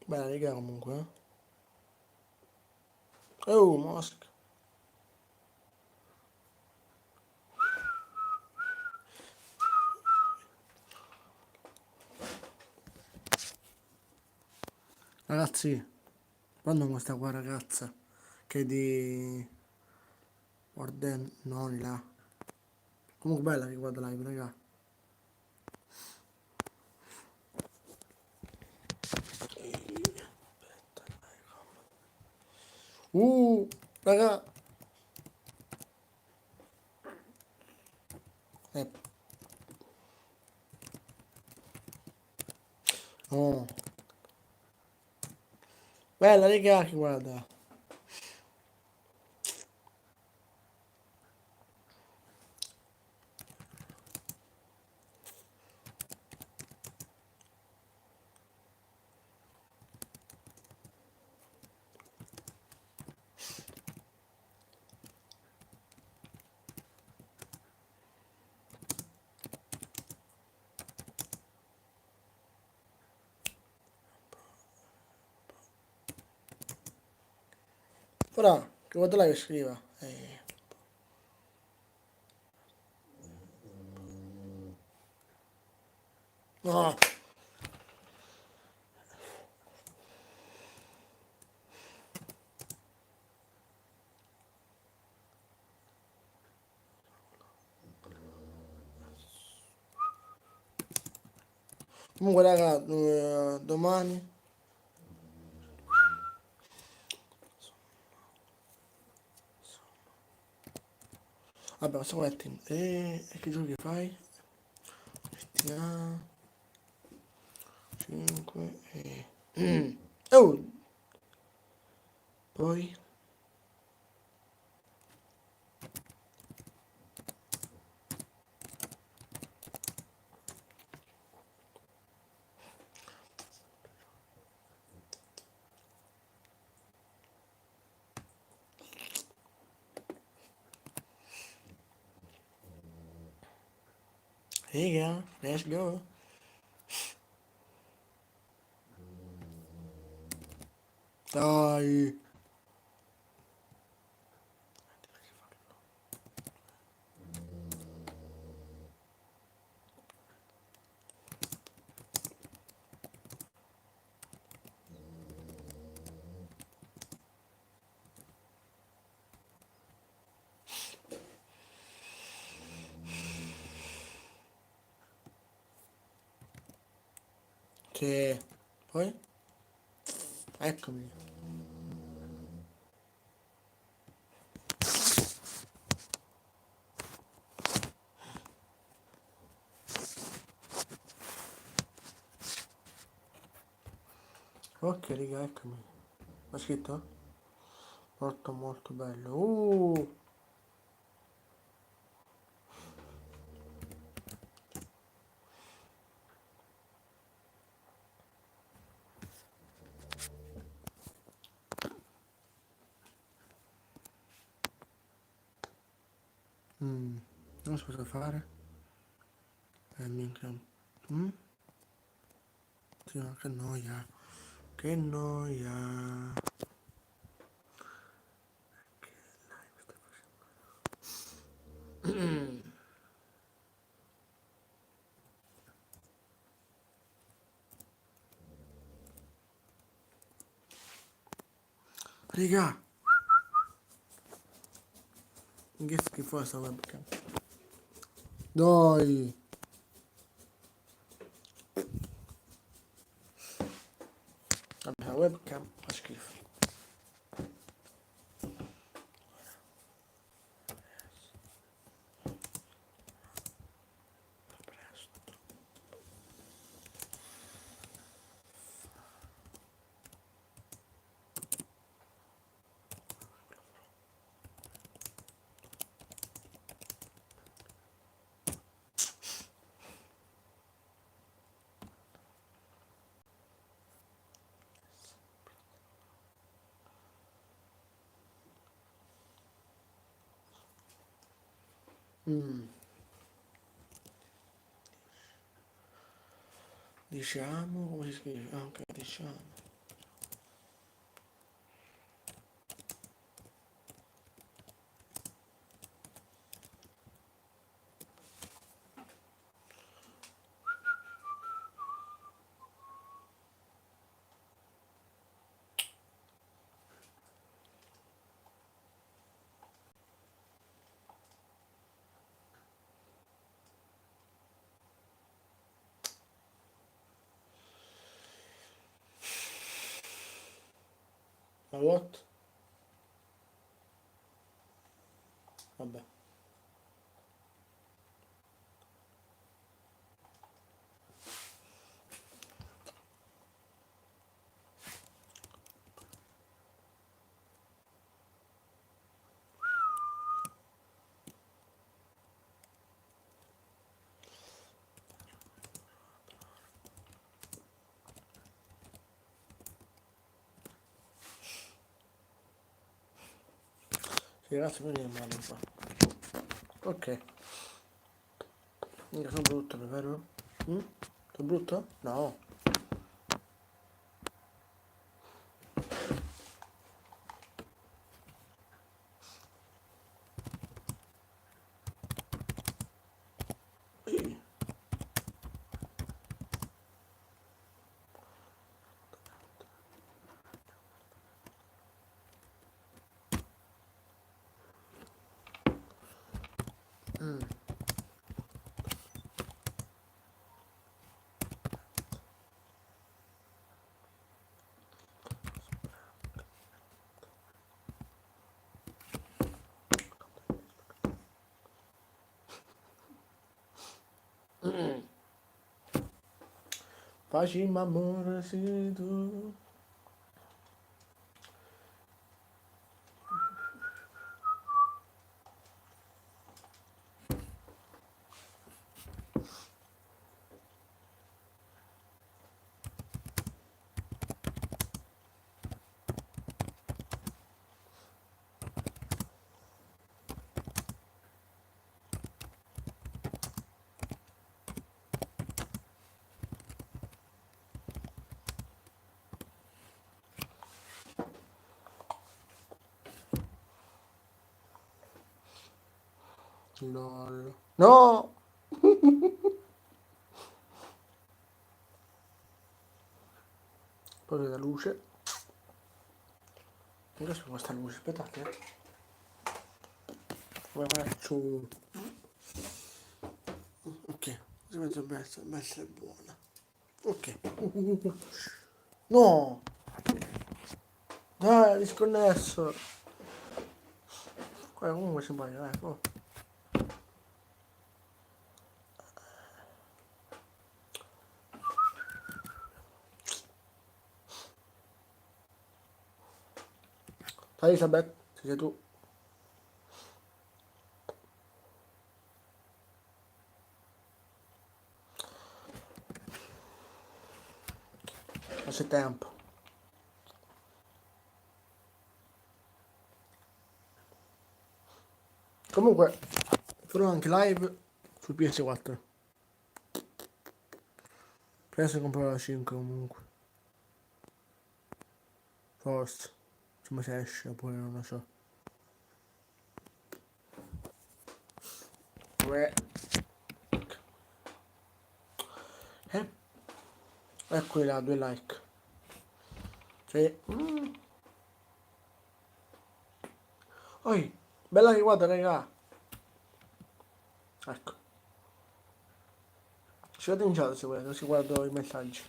Bella riga comunque. Oh, mosca. Ragazzi, quando questa qua ragazza che di Orden non là. Comunque bella che guarda live, raga. Raga. Eh, no. Bella raga che guarda. Ora, che guarda live scriva. No. Comunque raga, domani. Vabbè, questo metti. E che giochi fai? Metti a 5 e. Oh! Poi. Raga, let's go. Dai. Che. Poi? Eccomi. Ok, raga, eccomi. Ho scritto? Molto molto bello. Non so cosa fare. Minchia. Mm? Sì, ma che noia. Che noia. Raga, che schifo sta webcam. Dai. Vabbè, la webcam fa schifo. Diciamo, come si scrive? Ah, ok, diciamo. what? Vabbè. Sì, ragazzi, non è male qua. Ok. Mica sono brutto, vero? Mm? Sono brutto? No. Sì. Mm. Facci amore se tu. LOL. No! Poi la luce. Adesso questa luce, aspettate. Come faccio? Ok, dovrebbe essere buona. Ok. No! Dai, disconnesso. Qua comunque si può, oh. Ciao Elisabeth, sei tu. C'è tempo. Comunque, farò anche live su PS4. Penso che comprerò la 5 comunque. Forse. Insomma se esce oppure non lo so. Uè. Eccoli là, 2 like. Sì. Oi, bella che guarda raga. Ecco. Ci vado in chat se volete, così guardo i messaggi.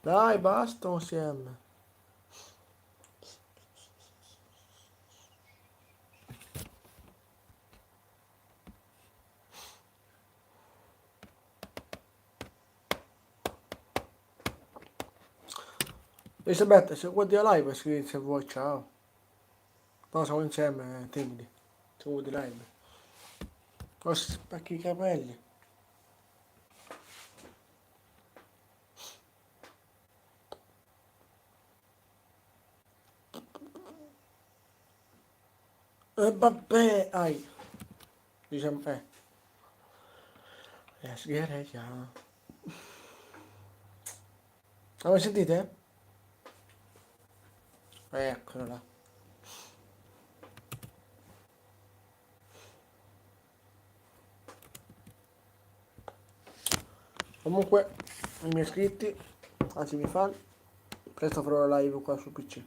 Dai, basta insieme. Elisabetta, se guardi la live scrivi se vuoi, ciao. No, siamo insieme, timidi. Se vuoi di live. O spacchi i capelli. E vabbè, ai. Diciamo, sghereia. Ma voi sentite? Eccolo là. Comunque, i miei iscritti, anzi i miei fan, presto farò la live qua sul PC.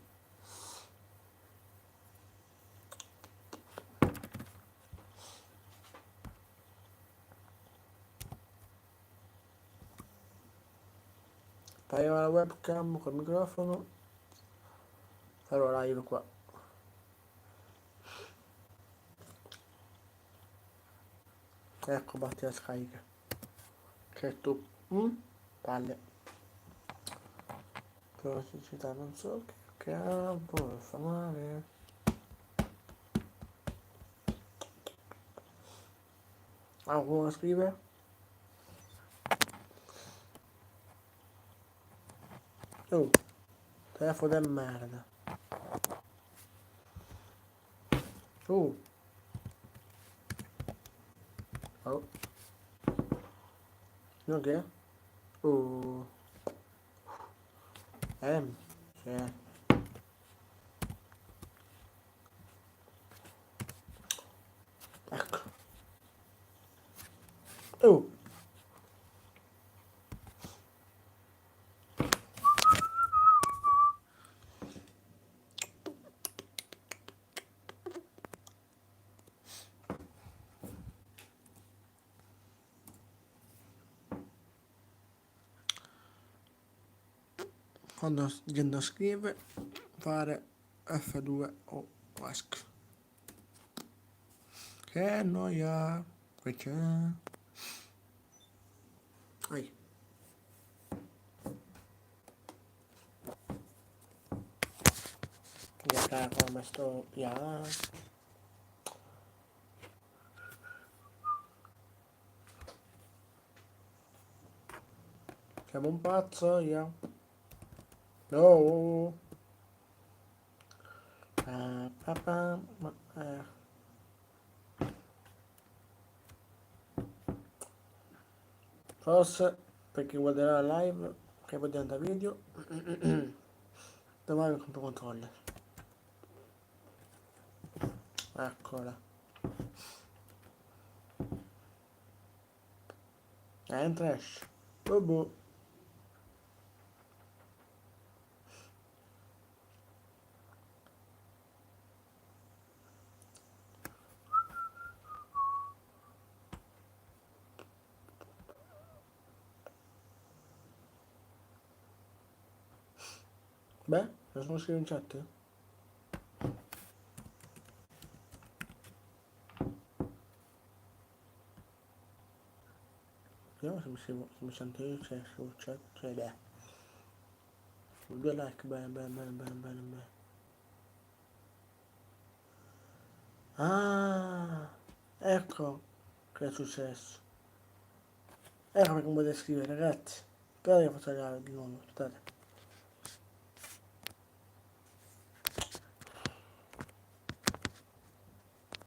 Tagliamo la webcam col microfono. farò live qua. Ecco, batti la scarica. Che tu, palle. Tossicità, non so che cavolo fa male. Qualcuno scrive? Oh, telefono di merda. Oh. Oh. Non che? Oh. Sì. Ecco. Oh. Quando gente scrive, fare F2 o ask. Che noia. Qui c'è. Ai. Ya come sto. Ya. Siamo un pazzo, ya. No. Papà. Forse per chi guarderà la live, che poi diventa video, domani compro controller. Eccola. Entra e esce. Boh. Beh, nessuno scrive in chat? Vediamo se mi sento io, c'è su chat, c'è beh. 2 like, bene. Ah, ecco che è successo. Ecco perché non potete scrivere, ragazzi. Però io faccio la di nuovo, aspettate.